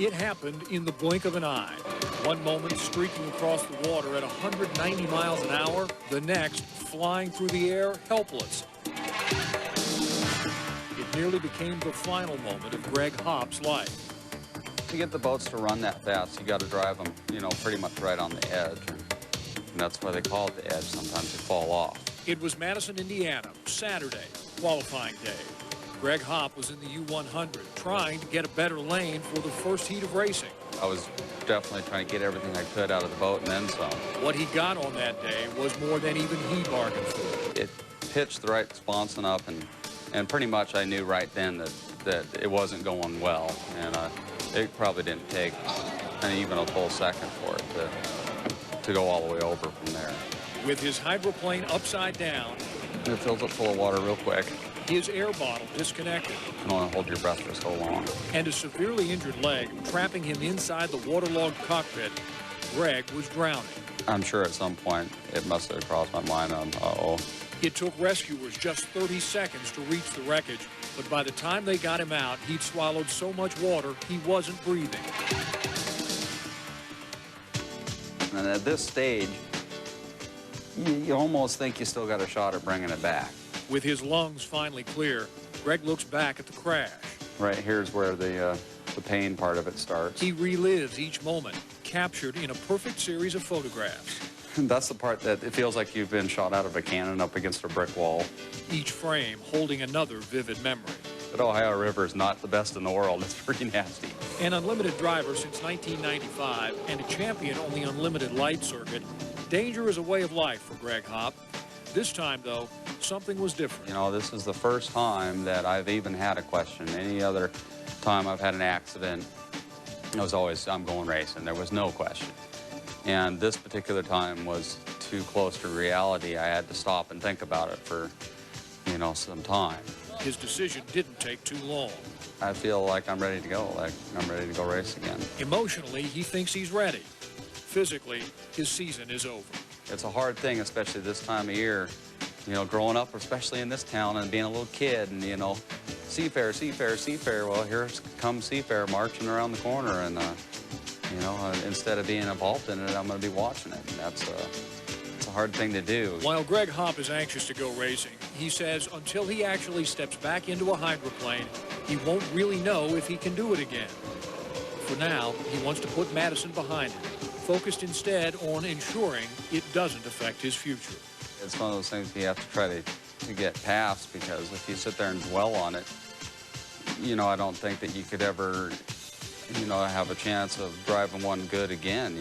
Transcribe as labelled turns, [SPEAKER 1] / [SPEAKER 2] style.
[SPEAKER 1] It happened in the blink of an eye. One moment streaking across the water at 190 miles an hour, the next flying through the air helpless. It nearly became the final moment of Greg Hopp's life.
[SPEAKER 2] To get the boats to run that fast, you got to drive them, pretty much right on the edge. And that's why they call it the edge. Sometimes they fall off.
[SPEAKER 1] It was Madison, Indiana, Saturday, qualifying day. Greg Hopp was in the U100, trying to get a better lane for the first heat of racing.
[SPEAKER 2] I was definitely trying to get everything I could out of the boat and then some.
[SPEAKER 1] What he got on that day was more than even he bargained for.
[SPEAKER 2] It pitched the right spots up, and pretty much I knew right then that it wasn't going well. And it probably didn't take even a full second for it to go all the way over from there.
[SPEAKER 1] With his hydroplane upside down,
[SPEAKER 2] it fills up full of water real quick.
[SPEAKER 1] His air bottle disconnected.
[SPEAKER 2] You can only hold your breath for so long.
[SPEAKER 1] And a severely injured leg trapping him inside the waterlogged cockpit. Greg was drowning.
[SPEAKER 2] I'm sure at some point it must have crossed my mind, uh-oh.
[SPEAKER 1] It took rescuers just 30 seconds to reach the wreckage, but by the time they got him out, he'd swallowed so much water he wasn't breathing.
[SPEAKER 2] And at this stage, you almost think you still got a shot at bringing it back.
[SPEAKER 1] With his lungs finally clear, Greg looks back at the crash.
[SPEAKER 2] Right here's where the pain part of it starts.
[SPEAKER 1] He relives each moment, captured in a perfect series of photographs.
[SPEAKER 2] That's the part that it feels like you've been shot out of a cannon up against a brick wall.
[SPEAKER 1] Each frame holding another vivid memory.
[SPEAKER 2] But Ohio River is not the best in the world. It's pretty nasty.
[SPEAKER 1] An unlimited driver since 1995 and a champion on the unlimited light circuit, danger is a way of life for Greg Hopp. This time, though, something was different.
[SPEAKER 2] This is the first time that I've even had a question. Any other time I've had an accident, it was always, I'm going racing. There was no question. And this particular time was too close to reality. I had to stop and think about it for, some time.
[SPEAKER 1] His decision didn't take too long.
[SPEAKER 2] I feel like I'm ready to go, like I'm ready to go race again.
[SPEAKER 1] Emotionally, he thinks he's ready. Physically, his season is over.
[SPEAKER 2] It's a hard thing, especially this time of year, growing up, especially in this town and being a little kid and, Seafair, Seafair, Seafair. Well, here comes Seafair marching around the corner and, instead of being involved in it, I'm going to be watching it. And it's a hard thing to do.
[SPEAKER 1] While Greg Hopp is anxious to go racing, he says until he actually steps back into a hydroplane, he won't really know if he can do it again. For now, he wants to put Madison behind him, focused instead on ensuring it doesn't affect his future.
[SPEAKER 2] It's one of those things you have to try to get past, because if you sit there and dwell on it, I don't think that you could ever, have a chance of driving one good again.